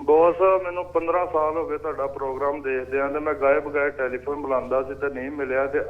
ਬਹੁਤ ਸਾਹਿਬ ਮੈਨੂੰ 15 ਸਾਲ ਹੋ ਗਏ ਤੁਹਾਡਾ ਪ੍ਰੋਗਰਾਮ ਦੇਖਦੇ ਆਂ ਤੇ ਮੈਂ ਗਾਇਬ ਗਾਇਬ ਟੈਲੀਫੋਨ ਬੁਲਾਉਂਦਾ ਸੀ ਤੇ ਨਹੀਂ ਮਿਲਿਆ ਤੇ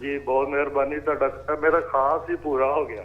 ਜੀ ਬਹੁਤ ਮਿਹਰਬਾਨੀ ਤੁਹਾਡਾ, ਮੇਰਾ ਖਾਸ ਹੀ ਪੂਰਾ ਹੋ ਗਿਆ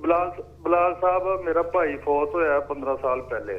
ਬਲਾਲ ਸਾਹਿਬ ਮੇਰਾ ਭਾਈ ਫੌਤ ਹੋਇਆ 15 ਸਾਲ ਪਹਿਲੇ।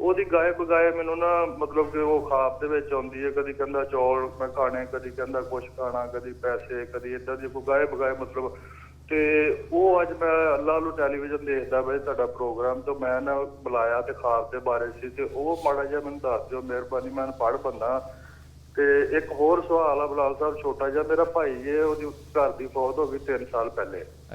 ਉਹਦੀ ਗਾਇਬ ਗਾਇਬ ਮੈਨੂੰ ਨਾ ਮਤਲਬ ਕਿ ਉਹ ਖਾਬ ਦੇ ਵਿੱਚ ਆਉਂਦੀ ਹੈ, ਕਦੀ ਕਹਿੰਦਾ ਚੌਲ ਮੈਂ ਖਾਣੇ, ਕਦੀ ਕਹਿੰਦਾ ਕੁਛ ਖਾਣਾ, ਕਦੀ ਪੈਸੇ, ਕਦੀ ਇਦਾਂ ਦੀ ਕੋਈ ਗਾਇਬ ਗਾਇਬ ਮਤਲਬ। ਤੇ ਉਹ ਅੱਜ ਮੈਂ ਅੱਲਾ ਨੂੰ ਟੈਲੀਵਿਜ਼ਨ ਦੇਖਦਾ ਬਈ ਤੁਹਾਡਾ ਪ੍ਰੋਗਰਾਮ, ਤੋਂ ਮੈਂ ਨਾ ਬੁਲਾਇਆ ਤੇ ਖਾਬ ਦੇ ਬਾਰੇ ਸੀ ਤੇ ਉਹ ਮਾੜਾ ਜਿਹਾ ਮੈਨੂੰ ਦੱਸ ਦਿਓ ਮਿਹਰਬਾਨੀ, ਮੈਂ ਪੜ੍ਹ ਬੰਦਾ। ਤੇ ਇੱਕ ਹੋਰ ਸਵਾਲ ਆ ਬਲਾਲ ਸਾਹਿਬ ਛੋਟਾ ਜਿਹਾ, ਮੇਰਾ ਭਾਈ ਹੈ ਉਹਦੀ ਘਰ ਦੀ ਫੌਤ ਹੋ ਗਈ 3 ਸਾਲ ਪਹਿਲੇ।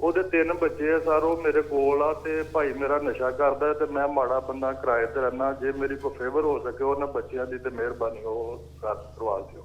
ਉਹਦੇ 3 ਬੱਚੇ ਆ ਸਰ, ਉਹ ਮੇਰੇ ਕੋਲ ਆ ਤੇ ਭਾਈ ਮੇਰਾ ਨਸ਼ਾ ਕਰਦਾ ਤੇ ਮੈਂ ਮਾੜਾ ਬੰਦਾ ਕਿਰਾਏ ਤੇ ਰਹਿਣਾ। ਜੇ ਮੇਰੀ ਕੋਈ ਫੇਵਰ ਹੋ ਸਕੇ ਉਹਨਾਂ ਬੱਚਿਆਂ ਦੀ ਤੇ ਮਿਹਰਬਾਨੀ ਉਹ ਕਰਵਾ ਦਿਓ।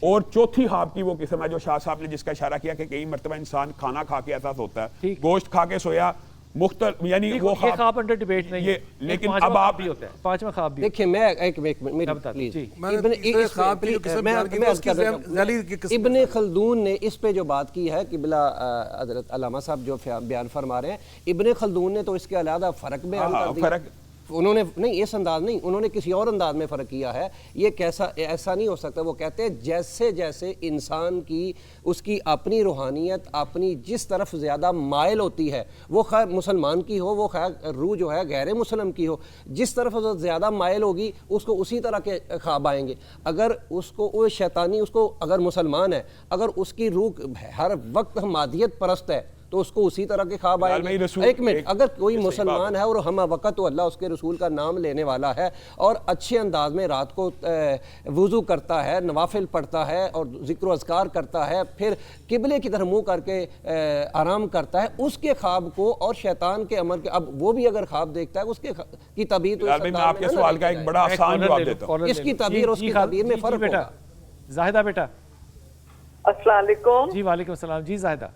اور چوتھی خواب کی وہ قسم ہے جو شاہ صاحب نے جس کا اشارہ کیا کہ کئی مرتبہ انسان کھانا کھا کے ایسا سوتا ہے, ٹھیک. گوشت کھا کے سویا, مختلف یعنی یہ وہ خواب انڈر ڈیبیٹ نہیں ہے, لیکن اب آپ بھی ہوتا ہے, پانچواں خواب بھی. دیکھیں میں ایک پلیز ابن خلدون نے اس پہ جو بات کی ہے قبلہ حضرت علامہ صاحب جو بیان فرما رہے ہیں, ابن خلدون نے تو اس کے علیحدہ فرق بیان کر دیا. انہوں نے نہیں اس انداز نہیں, انہوں نے کسی اور انداز میں فرق کیا ہے. یہ کیسا ایسا نہیں ہو سکتا. وہ کہتے ہیں جیسے جیسے انسان کی اس کی اپنی روحانیت اپنی جس طرف زیادہ مائل ہوتی ہے, وہ خیر مسلمان کی ہو, وہ خیر روح جو ہے غیر مسلم کی ہو, جس طرف زیادہ مائل ہوگی اس کو اسی طرح کے خواب آئیں گے. اگر اس کو وہ شیطانی اس کو اگر مسلمان ہے, اگر اس کی روح ہر وقت مادیت پرست ہے تو اس کو اسی طرح کے خواب آئیں گے. ایک منٹ, اگر کوئی مسلمان ہے اور ہمہ وقت تو اللہ اس کے رسول کا نام لینے والا ہے اور اچھے انداز میں رات کو وضو کرتا ہے, نوافل پڑھتا ہے اور ذکر و اذکار کرتا ہے, پھر قبلے کی طرف منہ کر کے آرام کرتا ہے, اس کے خواب کو اور شیطان کے عمل کے, اب وہ بھی اگر خواب دیکھتا ہے اس کی تعبیر تو میں آپ کے سوال کا ایک بڑا آسان جواب دیتا ہوں. اس کی تعبیر اور اس کی تعبیر میں فرق ہوگا. زاہدہ بیٹا. السلام علیکم. جی وعلیکم السلام. جی زاہدہ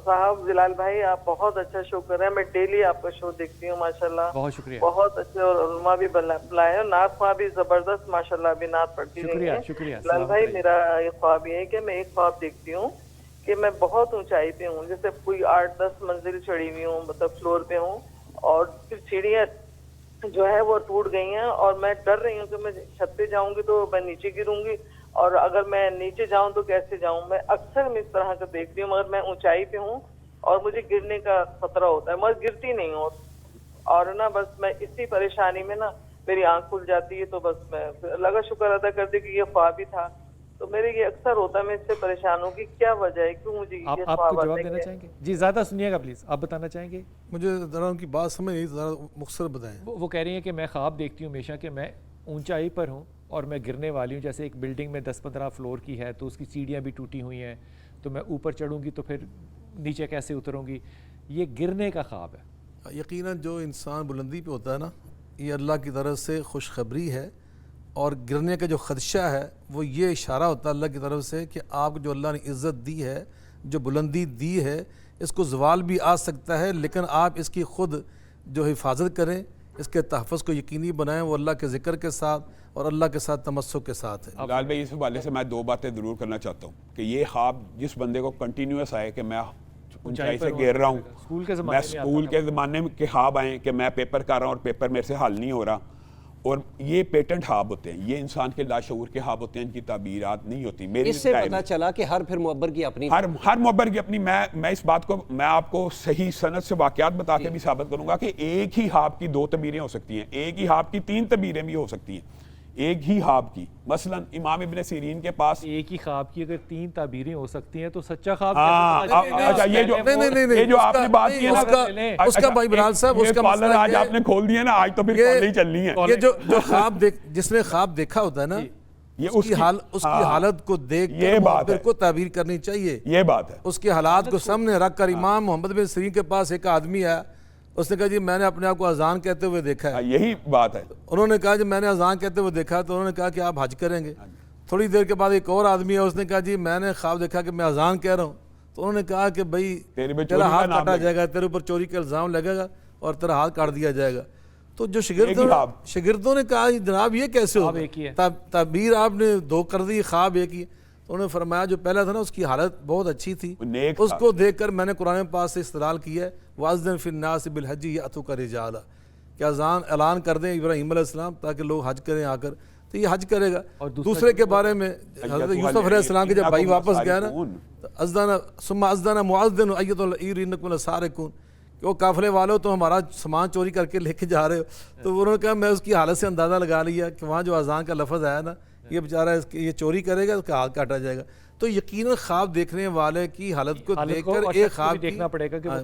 صاحب, جلال بھائی آپ بہت اچھا شو کر رہے ہیں. میں ڈیلی آپ کا شو دیکھتی ہوں ماشاءاللہ. بہت شکریہ. بہت اچھے اور علماء بھی بلائے, اور نعت خواہ بھی زبردست ماشاءاللہ بھی نعت پڑھتی رہی ہیں. شکریہ. جلال بھائی میرا یہ خواب یہ ہے کہ میں ایک خواب دیکھتی ہوں کہ میں بہت اونچائی پہ ہوں, جیسے کوئی 8-10 منزل چڑھی ہوئی ہوں, مطلب فلور پہ ہوں, اور پھر سیڑھیاں جو ہے وہ ٹوٹ گئی ہیں اور میں ڈر رہی ہوں کہ میں چھت پہ جاؤں گی تو میں نیچے گروں گی, اور اگر میں نیچے جاؤں تو کیسے جاؤں. میں اکثر اس طرح کا دیکھتی ہوں, مگر میں اونچائی پہ ہوں اور مجھے گرنے کا خطرہ ہوتا ہے, مگر گرتی نہیں ہوں. اور نا بس میں اسی پریشانی میں نا میری آنکھ کھل جاتی ہے, تو بس میں اللہ کا شکر ادا کرتی کہ یہ خواب ہی تھا. تو میرے یہ اکثر ہوتا ہے, میں اس سے پریشان ہوں کہ کیا وجہ ہے, کیوں مجھے یہ آپ خواب کو جواب آتے دینا ہیں. چاہیں گے؟ جی زیادہ سنیے گا پلیز, آپ بتانا چاہیں گے. مجھے ذرا ان کی بات سمجھ نہیں, ذرا مختصر بتائیں. وہ کہہ رہی ہیں کہ میں خواب دیکھتی ہوں ہمیشہ کہ میں اونچائی پر ہوں اور میں گرنے والی ہوں. جیسے ایک بلڈنگ میں 10-15 فلور کی ہے تو اس کی سیڑھیاں بھی ٹوٹی ہوئی ہیں, تو میں اوپر چڑھوں گی تو پھر نیچے کیسے اتروں گی. یہ گرنے کا خواب ہے. یقیناً جو انسان بلندی پہ ہوتا ہے نا, یہ اللہ کی طرف سے خوشخبری ہے, اور گرنے کا جو خدشہ ہے وہ یہ اشارہ ہوتا ہے اللہ کی طرف سے کہ آپ کو جو اللہ نے عزت دی ہے, جو بلندی دی ہے, اس کو زوال بھی آ سکتا ہے, لیکن آپ اس کی خود جو حفاظت کریں, اس کے تحفظ کو یقینی بنائیں, وہ اللہ کے ذکر کے ساتھ اور اللہ کے ساتھ تمسک کے ساتھ ہے. لال بھائی اس حوالے سے میں 2 باتیں ضرور کرنا چاہتا ہوں کہ یہ خواب جس بندے کو کنٹینیوس آئے کہ میں اونچائی سے گر رہا ہوں, میں اسکول کے زمانے کے خواب آئیں کہ میں پیپر کر رہا ہوں اور پیپر میرے سے حل نہیں ہو رہا, اور یہ پیٹنٹ خواب ہوتے ہیں, یہ انسان کے لاشعور کے خواب ہوتے ہیں, ان کی تعبیرات نہیں ہوتی. میری اس سے پتہ چلا کہ ہر پھر معبر کی اپنی ہر معبر کی اپنی. میں اس بات کو میں آپ کو صحیح سند سے واقعات بتا کے بھی ثابت کروں گا کہ ایک ہی خواب کی 2 تعبیریں ہو سکتی ہیں, ایک ہی خواب کی 3 تعبیریں بھی ہو سکتی ہیں, ایک ہی خواب کی. مثلا امام ابن سیرین کے پاس ایک ہی خواب کی اگر 3 تعبیریں ہو سکتی ہیں تو سچا خواب اچھا یہ جو آپ نے بات کی ہے اس کا بھائی بلال صاحب, اس کا مسئلہ آج آپ نے کھول دیا نا, آج تو پھر کالیں ہی چلنی ہے. یہ جو خواب جس نے خواب دیکھا ہوتا ہے نا, اس کی حالت کو دیکھ کر معبر کو تعبیر کرنی چاہیے. یہ بات ہے. اس کے حالات کو سامنے رکھ کر امام محمد بن سیرین کے پاس ایک آدمی آیا, اس نے کہا جی میں نے اپنے آپ کو اذان کہتے ہوئے دیکھا ہے. یہی بات ہے. انہوں نے کہا جی میں نے اذان کہتے ہوئے دیکھا, تو انہوں نے کہا کہ آپ حج کریں گے. تھوڑی دیر کے بعد ایک اور آدمی ہے, اس نے کہا جی میں نے خواب دیکھا کہ میں اذان کہہ رہا ہوں. تو انہوں نے کہا کہ بھائی تیرا ہاتھ کاٹا جائے گا, تیرے اوپر چوری کا الزام لگے گا اور تیرا ہاتھ کاٹ دیا جائے گا. تو جو شاگردوں نے کہا جناب یہ کیسے ہوگا, تعبیر آپ نے 2 کر دی, خواب ایک ہی. تو انہوں نے فرمایا جو پہلا تھا نا اس کی حالت بہت اچھی تھی, اس کو دیکھ کر میں نے قرآن پاک سے استدلال کیا ہے وَأَذِّنْ فِي النَّاسِ بِالْحَجِّ يَأْتُوكَ رِجَالًا, کہ اعلان کر دیں ابراہیم علیہ السلام تاکہ لوگ حج کریں آ کر, تو یہ حج کرے گا. دوسرے کے بارے میں حضرت یوسف علیہ السلام کے جب بھائی واپس گیا نا, ثُمَّ أَذَّنَ مُعَذِّنٌ أَيُّهَا الْعِيرُ إِنَّكُمْ لَسَارِقُونَ, کہ وہ قافلے والوں تو ہمارا سامان چوری کر کے لے کے جا رہے ہو. تو انہوں نے کہا میں اس کی حالت سے اندازہ لگا لیا کہ وہاں جو اذان کا لفظ آیا نا, یہ بیچارہ یہ چوری کرے گا, اس کا ہاتھ کاٹا جائے گا. تو یقیناً خواب دیکھنے والے کی حالت کو دیکھ کر ایک خواب دیکھنا پڑے گا کہ وہ